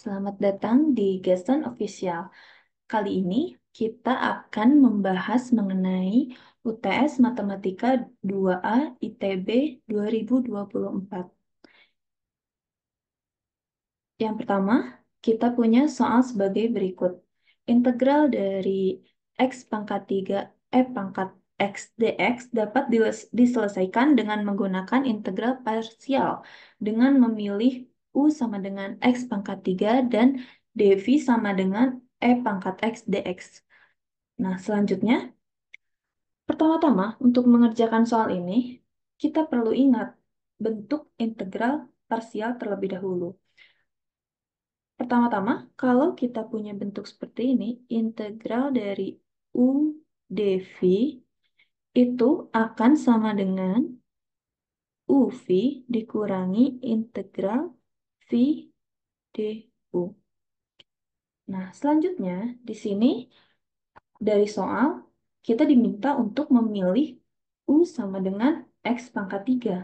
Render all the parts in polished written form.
Selamat datang di Gaston Official. Kali ini kita akan membahas mengenai UTS Matematika 2A ITB 2024. Yang pertama, kita punya soal sebagai berikut. Integral dari X pangkat 3 E pangkat X dx dapat diselesaikan dengan menggunakan integral parsial dengan memilih U sama dengan X pangkat 3 dan dv sama dengan E pangkat X dx. Nah, selanjutnya, pertama-tama untuk mengerjakan soal ini, kita perlu ingat bentuk integral parsial terlebih dahulu. Pertama-tama, kalau kita punya bentuk seperti ini, integral dari U dv itu akan sama dengan UV dikurangi integral V du. Nah, selanjutnya di sini dari soal kita diminta untuk memilih U sama dengan X pangkat 3.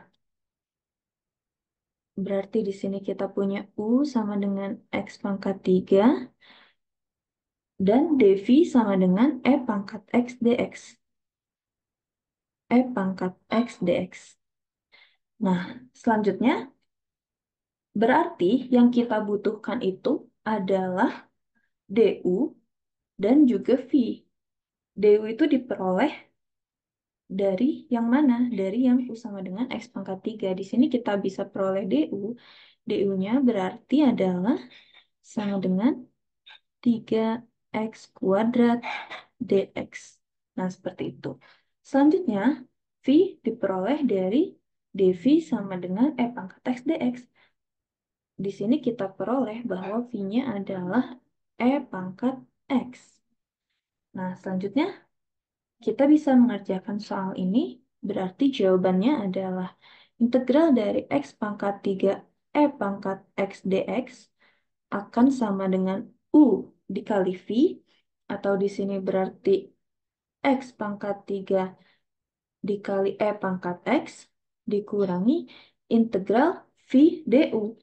Berarti di sini kita punya U sama dengan X pangkat 3 dan dv sama dengan E pangkat X dx. E pangkat X dx. Nah, selanjutnya berarti yang kita butuhkan itu adalah du dan juga v. Du itu diperoleh dari yang mana? Dari yang U sama dengan X pangkat 3. Di sini kita bisa peroleh du. Du-nya berarti adalah sama dengan 3x kuadrat dx. Nah, seperti itu. Selanjutnya, V diperoleh dari dv sama dengan E pangkat X dx. Di sini kita peroleh bahwa V-nya adalah E pangkat X. Nah, selanjutnya kita bisa mengerjakan soal ini. Berarti jawabannya adalah integral dari X pangkat 3 E pangkat X dx akan sama dengan U dikali V, atau di sini berarti X pangkat 3 dikali E pangkat X dikurangi integral V du.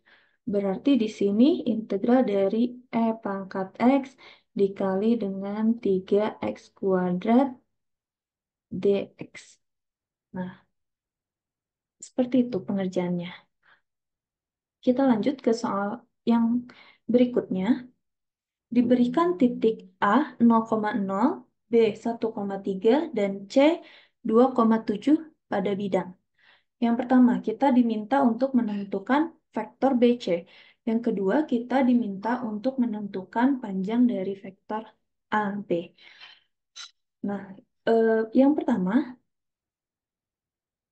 Berarti di sini integral dari E pangkat X dikali dengan 3x kuadrat dx. Nah, seperti itu pengerjaannya. Kita lanjut ke soal yang berikutnya. Diberikan titik A 0,0, B 1,3, dan C 2,7 pada bidang. Yang pertama, kita diminta untuk menentukan vektor BC. Yang kedua, kita diminta untuk menentukan panjang dari vektor AB. Nah, yang pertama,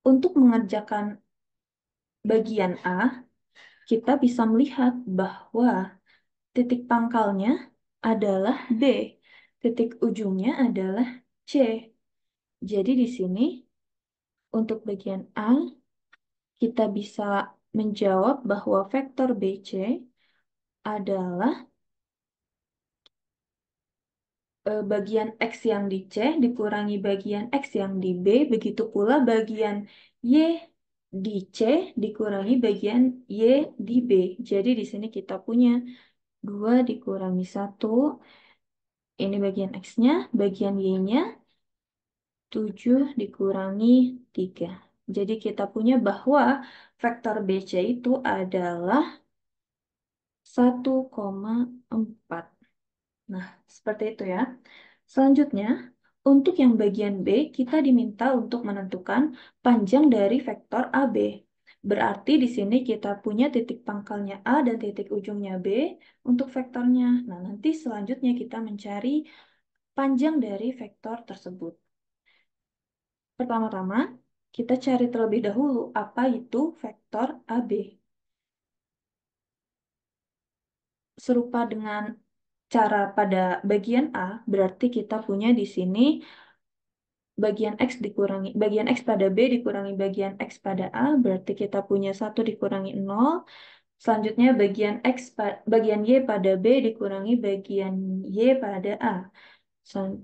untuk mengerjakan bagian A, kita bisa melihat bahwa titik pangkalnya adalah B, titik ujungnya adalah C. Jadi di sini, untuk bagian A, kita bisa menjawab bahwa vektor BC adalah bagian X yang di C dikurangi bagian X yang di B, begitu pula bagian Y di C dikurangi bagian Y di B. Jadi di sini kita punya 2 dikurangi 1, ini bagian X-nya, bagian Y-nya 7 dikurangi 3. Jadi kita punya bahwa vektor BC itu adalah 1,4. Nah, seperti itu ya. Selanjutnya, untuk yang bagian B, kita diminta untuk menentukan panjang dari vektor AB. Berarti di sini kita punya titik pangkalnya A dan titik ujungnya B untuk vektornya. Nah, nanti selanjutnya kita mencari panjang dari vektor tersebut. Pertama-tama, kita cari terlebih dahulu apa itu vektor AB. Serupa dengan cara pada bagian A, berarti kita punya di sini bagian X pada B dikurangi bagian X pada A, berarti kita punya 1 dikurangi 0. Selanjutnya bagian Y pada B dikurangi bagian Y pada A.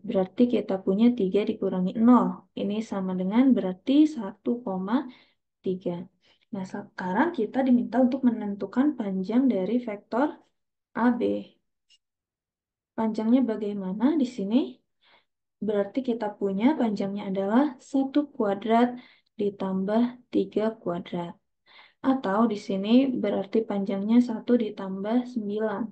Berarti kita punya 3 dikurangi 0. Ini sama dengan berarti 1,3. Nah, sekarang kita diminta untuk menentukan panjang dari vektor AB. Panjangnya bagaimana di sini? Berarti kita punya panjangnya adalah 1 kuadrat ditambah 3 kuadrat. Atau di sini berarti panjangnya 1 ditambah 9.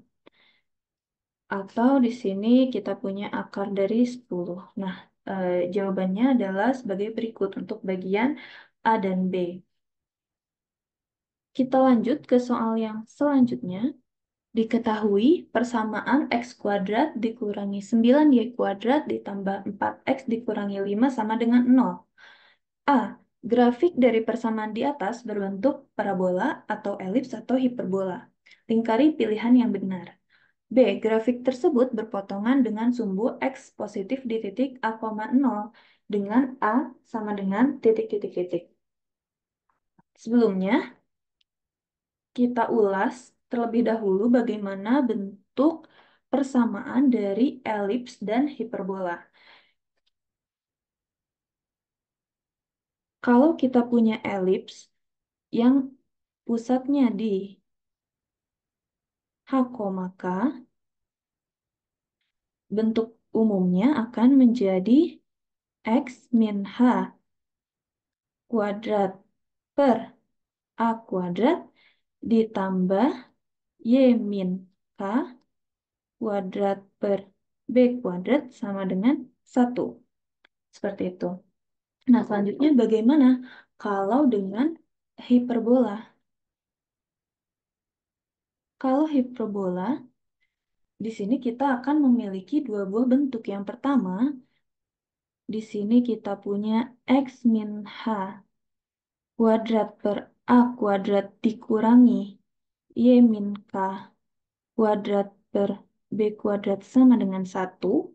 Atau di sini kita punya akar dari 10. Nah, jawabannya adalah sebagai berikut untuk bagian A dan B. Kita lanjut ke soal yang selanjutnya. Diketahui persamaan x kuadrat dikurangi 9y kuadrat ditambah 4x dikurangi 5 sama dengan 0. A. Grafik dari persamaan di atas berbentuk parabola atau elips atau hiperbola. Lingkari pilihan yang benar. B. Grafik tersebut berpotongan dengan sumbu x positif di titik A, 0 dengan A sama dengan titik-titik-titik. Sebelumnya, kita ulas terlebih dahulu bagaimana bentuk persamaan dari elips dan hiperbola. Kalau kita punya elips yang pusatnya di H, K, bentuk umumnya akan menjadi X min H kuadrat per A kuadrat ditambah Y min K kuadrat per B kuadrat sama dengan 1. Seperti itu. Nah, selanjutnya bagaimana kalau dengan hiperbola? Kalau hiperbola, di sini kita akan memiliki dua buah bentuk. Yang pertama, di sini kita punya X min H kuadrat per A kuadrat dikurangi Y min K kuadrat per B kuadrat sama dengan 1.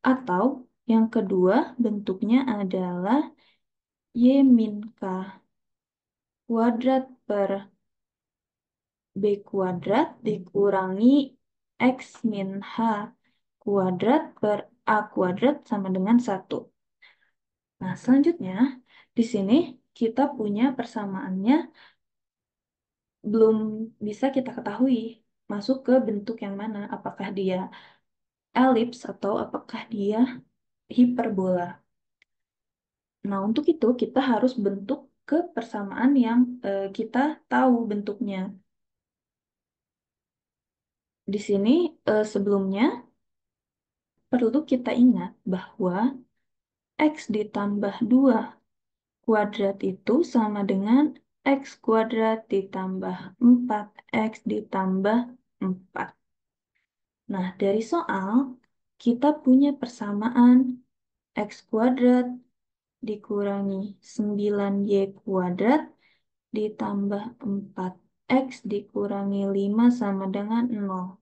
Atau yang kedua bentuknya adalah Y min K kuadrat per B kuadrat dikurangi X min H kuadrat per A kuadrat sama dengan 1. Nah, selanjutnya di sini kita punya persamaannya belum bisa kita ketahui masuk ke bentuk yang mana, apakah dia elips atau apakah dia hiperbola. Nah, untuk itu kita harus bentuk ke persamaan yang kita tahu bentuknya. Di sini sebelumnya perlu kita ingat bahwa X ditambah 2 kuadrat itu sama dengan X kuadrat ditambah 4X ditambah 4. Nah, dari soal kita punya persamaan X kuadrat dikurangi 9Y kuadrat ditambah 4X dikurangi 5 sama dengan 0.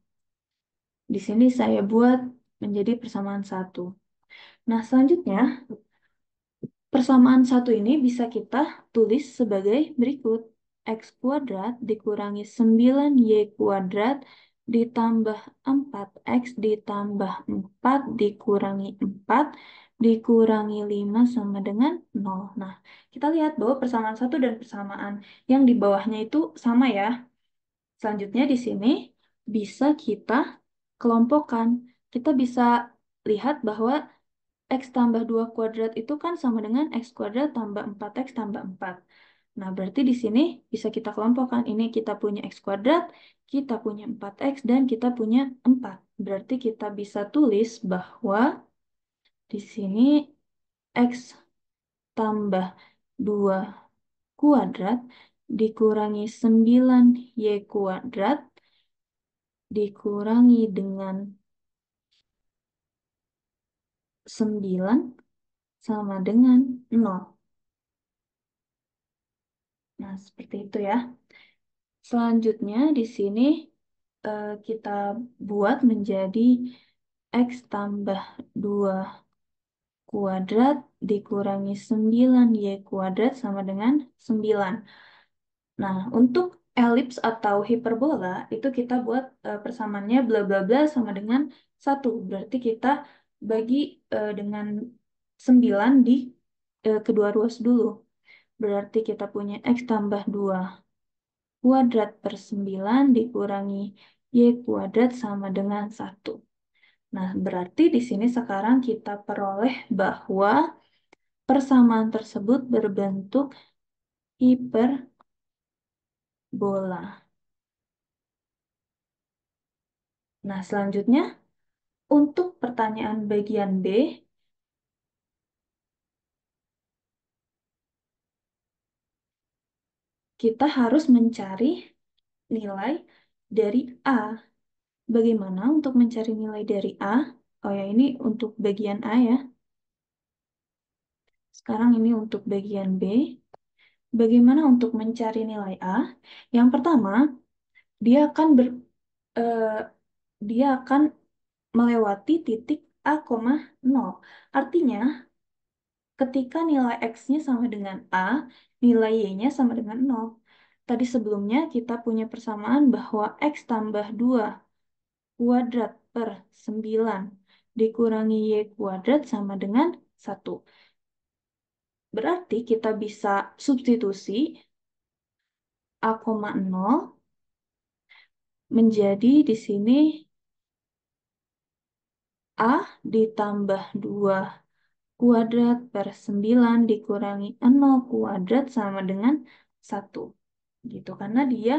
Di sini saya buat menjadi persamaan 1. Nah, selanjutnya persamaan 1 ini bisa kita tulis sebagai berikut. X kuadrat dikurangi 9Y kuadrat ditambah 4X ditambah 4 dikurangi 4 dikurangi 5 sama dengan 0. Nah, kita lihat bahwa persamaan 1 dan persamaan yang di bawahnya itu sama ya. Selanjutnya di sini bisa kita kelompokkan. Kita bisa lihat bahwa X tambah 2 kuadrat itu kan sama dengan X kuadrat tambah 4X tambah 4. Nah, berarti di sini bisa kita kelompokkan. Ini kita punya X kuadrat, kita punya 4X, dan kita punya 4. Berarti kita bisa tulis bahwa di sini X tambah 2 kuadrat dikurangi 9Y kuadrat dikurangi dengan 9 sama dengan 0. Nah, seperti itu ya. Selanjutnya di sini kita buat menjadi X tambah 2 kuadrat dikurangi 9Y kuadrat sama dengan 9. Nah, untuk elips atau hiperbola itu kita buat persamaannya bla bla bla sama dengan 1. Berarti kita bagi dengan 9 di kedua ruas dulu. Berarti kita punya X tambah 2 kuadrat per 9 dikurangi Y kuadrat sama dengan 1. Nah, berarti di sini sekarang kita peroleh bahwa persamaan tersebut berbentuk hiperbola. Nah, selanjutnya untuk pertanyaan bagian B, kita harus mencari nilai dari A. Bagaimana untuk mencari nilai dari A? Oh ya, ini untuk bagian A ya. Sekarang ini untuk bagian B. Bagaimana untuk mencari nilai A? Yang pertama, dia akan eh, dia akan melewati titik A, 0. Artinya, ketika nilai X-nya sama dengan A, nilai Y-nya sama dengan 0. Tadi sebelumnya kita punya persamaan bahwa X tambah 2 kuadrat per 9 dikurangi Y kuadrat sama dengan 1. Berarti kita bisa substitusi A, 0 menjadi di sini A ditambah 2 kuadrat per 9 dikurangi 0 kuadrat sama dengan 1. Gitu, karena dia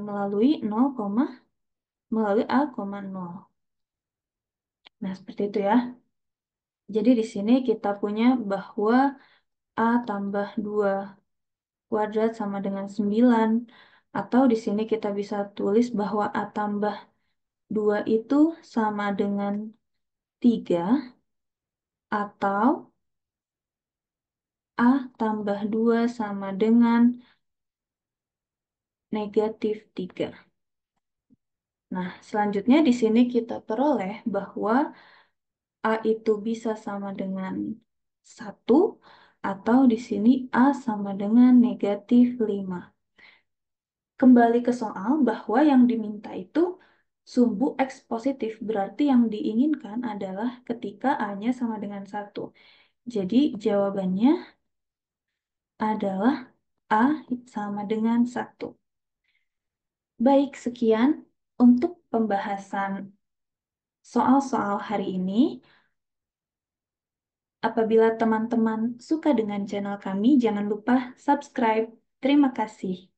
melalui 0, melalui A, 0. Nah, seperti itu ya. Jadi di sini kita punya bahwa A tambah 2 kuadrat sama dengan 9. Atau di sini kita bisa tulis bahwa A tambah 2 itu sama dengan 3. Atau A tambah 2 sama dengan negatif 3. Nah, selanjutnya di sini kita peroleh bahwa A itu bisa sama dengan 1 atau di sini A sama dengan negatif 5. Kembali ke soal bahwa yang diminta itu sumbu X positif, berarti yang diinginkan adalah ketika A-nya sama dengan 1. Jadi jawabannya adalah A sama dengan 1. Baik, sekian untuk pembahasan soal-soal hari ini. Apabila teman-teman suka dengan channel kami, jangan lupa subscribe. Terima kasih.